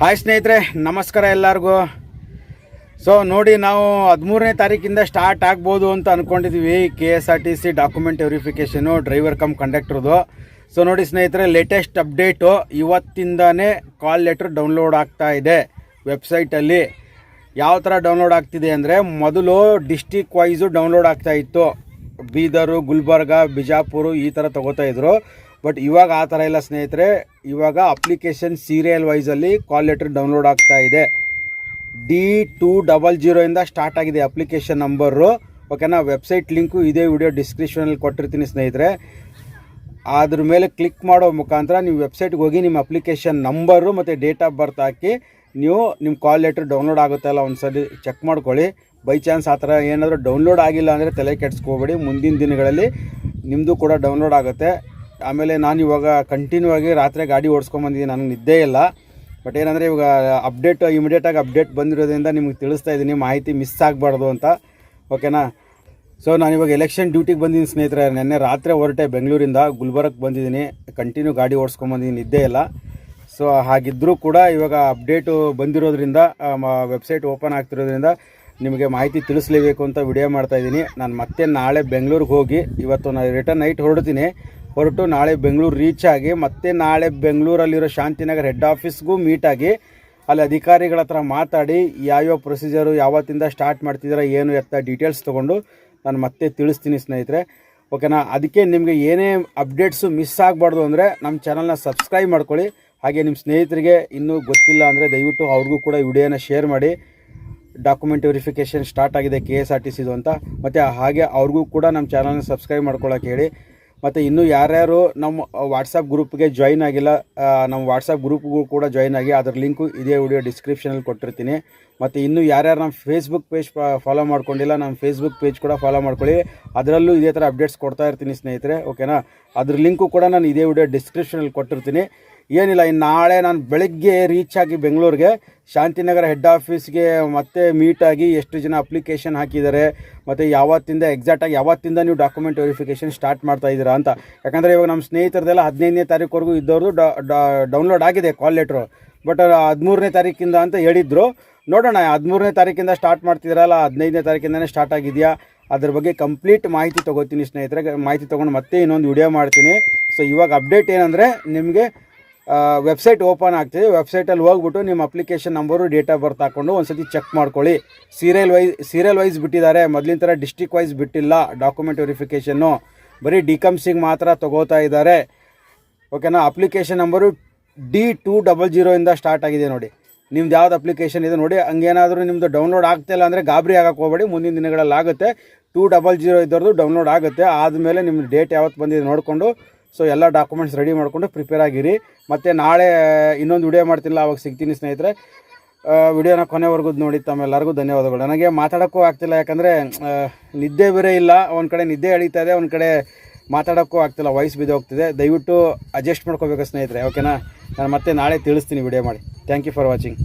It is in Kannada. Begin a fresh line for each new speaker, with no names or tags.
ಹಾಯ್ ಸ್ನೇಹಿತರೆ, ನಮಸ್ಕಾರ ಎಲ್ಲರಿಗೂ. ಸೊ ನೋಡಿ, ನಾವು 13ನೇ ತಾರೀಕಿಂದ ಸ್ಟಾರ್ಟ್ ಆಗ್ಬೋದು ಅಂತ ಅಂದ್ಕೊಂಡಿದ್ದೀವಿ KSRTC document verification driver cum ಕಂಡಕ್ಟ್ರದು. ಸೊ ನೋಡಿ ಸ್ನೇಹಿತರೆ, ಲೇಟೆಸ್ಟ್ ಅಪ್ಡೇಟು ಇವತ್ತಿಂದನೇ ಕಾಲ್ ಲೆಟ್ರ್ ಡೌನ್ಲೋಡ್ ಆಗ್ತಾ ಇದೆ ವೆಬ್ಸೈಟಲ್ಲಿ. ಯಾವ ಥರ ಡೌನ್ಲೋಡ್ ಆಗ್ತಿದೆ ಅಂದರೆ, ಮೊದಲು ಡಿಸ್ಟಿಕ್ ವೈಸು ಡೌನ್ಲೋಡ್ ಆಗ್ತಾ ಇತ್ತು. ಬೀದರು, ಗುಲ್ಬರ್ಗ, ಬಿಜಾಪುರ ಈ ಥರ ತೊಗೋತಾಯಿದ್ರು. ಬಟ್ ಇವಾಗ ಆ ಥರ ಇಲ್ಲ ಸ್ನೇಹಿತರೆ. ಇವಾಗ ಅಪ್ಲಿಕೇಶನ್ ಸೀರಿಯಲ್ ವೈಸಲ್ಲಿ ಕಾಲ್ ಲೆಟ್ರ್ ಡೌನ್ಲೋಡ್ ಆಗ್ತಾ ಇದೆ. D200 ಇಂದ ಸ್ಟಾರ್ಟ್ ಆಗಿದೆ ಅಪ್ಲಿಕೇಶನ್ ನಂಬರು. ಓಕೆನಾ, ವೆಬ್ಸೈಟ್ ಲಿಂಕು ಇದೇ ವಿಡಿಯೋ ಡಿಸ್ಕ್ರಿಪ್ಷನಲ್ಲಿ ಕೊಟ್ಟಿರ್ತೀನಿ ಸ್ನೇಹಿತರೆ. ಅದ್ರ ಮೇಲೆ ಕ್ಲಿಕ್ ಮಾಡೋ ಮುಖಾಂತರ ನೀವು ವೆಬ್ಸೈಟ್ಗೆ ಹೋಗಿ ನಿಮ್ಮ ಅಪ್ಲಿಕೇಶನ್ ನಂಬರು ಮತ್ತು ಡೇಟ್ ಆಫ್ ಬರ್ತ್ ಹಾಕಿ ನೀವು ನಿಮ್ಮ ಕಾಲ್ ಲೆಟ್ರ್ ಡೌನ್ಲೋಡ್ ಆಗುತ್ತಲ್ಲ ಒಂದ್ಸರಿ ಚೆಕ್ ಮಾಡ್ಕೊಳ್ಳಿ. ಬೈ ಚಾನ್ಸ್ ಆ ಥರ ಏನಾದರೂ ಡೌನ್ಲೋಡ್ ಆಗಿಲ್ಲ ಅಂದರೆ ತಲೆ ಕೆಡಿಸ್ಕೋಬೇಡಿ, ಮುಂದಿನ ದಿನಗಳಲ್ಲಿ ನಿಮ್ಮದು ಕೂಡ ಡೌನ್ಲೋಡ್ ಆಗುತ್ತೆ. ಆಮೇಲೆ ನಾನು ಇವಾಗ ಕಂಟಿನ್ಯೂ ಆಗಿ ರಾತ್ರಿ ಗಾಡಿ ಓಡಿಸ್ಕೊಂಬಂದಿದ್ದೀನಿ, ನನಗೆ ನಿದ್ದೆ ಇಲ್ಲ. ಬಟ್ ಏನಂದರೆ ಇವಾಗ ಅಪ್ಡೇಟ್ ಇಮಿಡಿಯೇಟಾಗಿ ಅಪ್ಡೇಟ್ ಬಂದಿರೋದ್ರಿಂದ ನಿಮಗೆ ತಿಳಿಸ್ತಾ ಇದ್ದೀನಿ, ಮಾಹಿತಿ ಮಿಸ್ ಆಗಬಾರ್ದು ಅಂತ. ಓಕೆನಾ. ಸೊ ನಾನಿವಾಗ ಎಲೆಕ್ಷನ್ ಡ್ಯೂಟಿಗೆ ಬಂದಿದ್ದೀನಿ ಸ್ನೇಹಿತರೆ. ನೆನ್ನೆ ರಾತ್ರಿ ಹೊರಟೆ ಬೆಂಗಳೂರಿಂದ ಗುಲ್ಬರ್ಗಕ್ಕೆ ಬಂದಿದ್ದೀನಿ, ಕಂಟಿನ್ಯೂ ಗಾಡಿ ಓಡಿಸ್ಕೊಂಬಂದಿದ್ದೀನಿ, ನಿದ್ದೆ ಇಲ್ಲ. ಸೊ ಹಾಗಿದ್ದರೂ ಕೂಡ ಇವಾಗ ಅಪ್ಡೇಟು ಬಂದಿರೋದ್ರಿಂದ, ವೆಬ್ಸೈಟ್ ಓಪನ್ ಆಗ್ತಿರೋದ್ರಿಂದ ನಿಮಗೆ ಮಾಹಿತಿ ತಿಳಿಸ್ಲೇಬೇಕು ಅಂತ ವಿಡಿಯೋ ಮಾಡ್ತಾಯಿದ್ದೀನಿ. ನಾನು ಮತ್ತೆ ನಾಳೆ ಬೆಂಗಳೂರಿಗೆ ಹೋಗಿ, ಇವತ್ತು ನಾನು ರಿಟರ್ನ್ ನೈಟ್ ಹೊರಟು ನಾಳೆ ಬೆಂಗಳೂರು ರೀಚ್ ಆಗಿ, ಮತ್ತೆ ನಾಳೆ ಬೆಂಗಳೂರಲ್ಲಿರೋ ಶಾಂತಿನಗರ್ ಹೆಡ್ ಆಫೀಸ್ಗೂ ಮೀಟಾಗಿ ಅಲ್ಲಿ ಅಧಿಕಾರಿಗಳ ಹತ್ರ ಮಾತಾಡಿ ಯಾವ್ಯಾವ ಪ್ರೊಸೀಜರು ಯಾವತ್ತಿಂದ ಸ್ಟಾರ್ಟ್ ಮಾಡ್ತಿದ್ದೀರಾ ಏನು ಎತ್ತ ಡೀಟೇಲ್ಸ್ ತೊಗೊಂಡು ನಾನು ಮತ್ತೆ ತಿಳಿಸ್ತೀನಿ ಸ್ನೇಹಿತರೆ. ಓಕೆನಾ. ಅದಕ್ಕೆ ನಿಮಗೆ ಏನೇ ಅಪ್ಡೇಟ್ಸು ಮಿಸ್ ಆಗಬಾರ್ದು ಅಂದರೆ ನಮ್ಮ ಚಾನಲ್ನ ಸಬ್ಸ್ಕ್ರೈಬ್ ಮಾಡ್ಕೊಳ್ಳಿ. ಹಾಗೆ ನಿಮ್ಮ ಸ್ನೇಹಿತರಿಗೆ ಇನ್ನೂ ಗೊತ್ತಿಲ್ಲ ಅಂದರೆ ದಯವಿಟ್ಟು ಅವ್ರಿಗೂ ಕೂಡ ವಿಡಿಯೋನ ಶೇರ್ ಮಾಡಿ. ಡಾಕ್ಯುಮೆಂಟ್ ವೆರಿಫಿಕೇಷನ್ ಸ್ಟಾರ್ಟ್ ಆಗಿದೆ KSRTCದು ಅಂತ. ಮತ್ತು ಹಾಗೆ ಅವ್ರಿಗೂ ಕೂಡ ನಮ್ಮ ಚಾನಲ್ನ ಸಬ್ಸ್ಕ್ರೈಬ್ ಮಾಡ್ಕೊಳ್ಳೋಕೆ ಹೇಳಿ. ಮತ್ತು ಇನ್ನೂ ಯಾರ್ಯಾರು ನಮ್ಮ ವಾಟ್ಸಪ್ ಗ್ರೂಪ್ಗೆ ಜಾಯ್ನ್ ಆಗಿಲ್ಲ, ನಮ್ಮ ವಾಟ್ಸಪ್ ಗ್ರೂಪ್ಗೂ ಕೂಡ ಜಾಯ್ನ್ ಆಗಿ, ಅದರ ಲಿಂಕು ಇದೇ ವಿಡಿಯೋ ಡಿಸ್ಕ್ರಿಪ್ಷನಲ್ಲಿ ಕೊಟ್ಟಿರ್ತೀನಿ. ಮತ್ತು ಇನ್ನೂ ಯಾರ್ಯಾರು ನಮ್ಮ ಫೇಸ್ಬುಕ್ ಪೇಜ್ ಫಾಲೋ ಮಾಡ್ಕೊಂಡಿಲ್ಲ, ನಮ್ಮ ಫೇಸ್ಬುಕ್ ಪೇಜ್ ಕೂಡ ಫಾಲೋ ಮಾಡ್ಕೊಳ್ಳಿ. ಅದರಲ್ಲೂ ಇದೇ ಥರ ಅಪ್ಡೇಟ್ಸ್ ಕೊಡ್ತಾ ಇರ್ತೀನಿ ಸ್ನೇಹಿತರೆ. ಓಕೆನಾ. ಅದ್ರ ಲಿಂಕು ಕೂಡ ನಾನು ಇದೇ ವಿಡಿಯೋ ಡಿಸ್ಕ್ರಿಪ್ಷನಲ್ಲಿ ಕೊಟ್ಟಿರ್ತೀನಿ. ಏನಿಲ್ಲ, ಇನ್ನು ನಾಳೆ ನಾನು ಬೆಳಗ್ಗೆ ರೀಚ್ ಆಗಿ ಬೆಂಗಳೂರಿಗೆ ಶಾಂತಿನಗರ ಹೆಡ್ ಆಫೀಸ್ಗೆ ಮತ್ತೆ ಮೀಟಾಗಿ ಎಷ್ಟು ಜನ ಅಪ್ಲಿಕೇಶನ್ ಹಾಕಿದ್ದಾರೆ ಮತ್ತು ಎಕ್ಸಾಕ್ಟಾಗಿ ಯಾವತ್ತಿಂದ ನೀವು ಡಾಕ್ಯುಮೆಂಟ್ ವೆರಿಫಿಕೇಷನ್ ಸ್ಟಾರ್ಟ್ ಮಾಡ್ತಾ ಇದ್ದೀರಾ ಅಂತ. ಯಾಕಂದರೆ ಇವಾಗ ನಮ್ಮ ಸ್ನೇಹಿತರದೆಲ್ಲ 15ನೇ ತಾರೀಕುವರೆಗೂ ಇದ್ದವ್ರದ್ದು ಡೌನ್ಲೋಡ್ ಆಗಿದೆ ಕಾಲ್ ಲೆಟ್ರು. ಬಟ್ 13ನೇ ತಾರೀಕಿಂದ ಅಂತ ಹೇಳಿದ್ರು. ನೋಡೋಣ, 13ನೇ ತಾರೀಕಿಂದ ಸ್ಟಾರ್ಟ್ ಮಾಡ್ತಿದ್ದೀರಲ್ಲ, 15ನೇ ತಾರೀಕಿಂದನೇ ಸ್ಟಾರ್ಟ್ ಆಗಿದೆಯಾ ಅದ್ರ ಬಗ್ಗೆ ಕಂಪ್ಲೀಟ್ ಮಾಹಿತಿ ತೊಗೋತೀನಿ ಸ್ನೇಹಿತರೆ. ಮಾಹಿತಿ ತೊಗೊಂಡು ಮತ್ತೆ ಇನ್ನೊಂದು ವಿಡಿಯೋ ಮಾಡ್ತೀನಿ. ಸೊ ಇವಾಗ ಅಪ್ಡೇಟ್ ಏನಂದರೆ, ನಿಮಗೆ ವೆಬ್ಸೈಟ್ ಓಪನ್ ಆಗ್ತಿದೆ. ವೆಬ್ಸೈಟಲ್ಲಿ ಹೋಗ್ಬಿಟ್ಟು ನಿಮ್ಮ application number date of birth ಹಾಕ್ಕೊಂಡು ಒಂದು ಸತಿ ಚೆಕ್ ಮಾಡ್ಕೊಳ್ಳಿ. ಸೀರಿಯಲ್ ವೈಸ್ ಬಿಟ್ಟಿದ್ದಾರೆ, ಮೊದಲಿನ ಥರ ಡಿಸ್ಟಿಕ್ ವೈಸ್ ಬಿಟ್ಟಿಲ್ಲ ಡಾಕ್ಯುಮೆಂಟ್ ವೆರಿಫಿಕೇಷನ್ನು. ಬರೀ ಡಿಕಮ್ಸಿಂಗ್ ಮಾತ್ರ ತೊಗೋತಾ ಇದ್ದಾರೆ. ಓಕೆನಾ. ಅಪ್ಲಿಕೇಶನ್ ನಂಬರು D200 ಇಂದ ಸ್ಟಾರ್ಟ್ ಆಗಿದೆ ನೋಡಿ. ನಿಮ್ದು ಯಾವ್ದು ಅಪ್ಲಿಕೇಶನ್ ಇದೆ ನೋಡಿ. ಹಂಗೇನಾದರೂ ನಿಮ್ಮದು ಡೌನ್ಲೋಡ್ ಆಗ್ತಾಯಿಲ್ಲ ಅಂದರೆ ಗಾಬರಿ ಆಗಕ್ಕೆ ಹೋಗಬೇಡಿ, ಮುಂದಿನ ದಿನಗಳಲ್ಲಿ ಆಗುತ್ತೆ. 200 ಇದ್ದವ್ರದ್ದು ಡೌನ್ಲೋಡ್ ಆಗುತ್ತೆ. ಆದಮೇಲೆ ನಿಮ್ಮ ಡೇಟ್ ಯಾವತ್ತು ಬಂದಿದೆ ನೋಡಿಕೊಂಡು, ಸೊ ಎಲ್ಲ ಡಾಕ್ಯುಮೆಂಟ್ಸ್ ರೆಡಿ ಮಾಡಿಕೊಂಡು ಪ್ರಿಪೇರ್ ಆಗಿರಿ. ಮತ್ತು ನಾಳೆ ಇನ್ನೊಂದು ವಿಡಿಯೋ ಮಾಡ್ತಿಲ್ಲ, ಅವಾಗ ಸಿಗ್ತೀನಿ ಸ್ನೇಹಿತರೆ. ವಿಡಿಯೋನ ಕೊನೆವರೆಗೂ ನೋಡಿ. ತಮ್ಮೆಲ್ಲರಿಗೂ ಧನ್ಯವಾದಗಳು. ನನಗೆ ಮಾತಾಡೋಕ್ಕೂ ಆಗ್ತಿಲ್ಲ, ಯಾಕಂದರೆ ನಿದ್ದೆ ಬೇರೆ ಇಲ್ಲ. ಒಂದು ಕಡೆ ನಿದ್ದೆ ಎಳೀತಾ ಇದೆ, ಒಂದು ಕಡೆ ಮಾತಾಡೋಕ್ಕೂ ಆಗ್ತಿಲ್ಲ, ವಾಯ್ಸ್ ಬಿದ್ದೋಗ್ತಿದೆ. ದಯವಿಟ್ಟು ಅಡ್ಜಸ್ಟ್ ಮಾಡ್ಕೋಬೇಕು ಸ್ನೇಹಿತರೆ. ಓಕೆನಾ. ನಾನು ಮತ್ತೆ ನಾಳೆ ತಿಳಿಸ್ತೀನಿ ವಿಡಿಯೋ ಮಾಡಿ. Thank you for watching.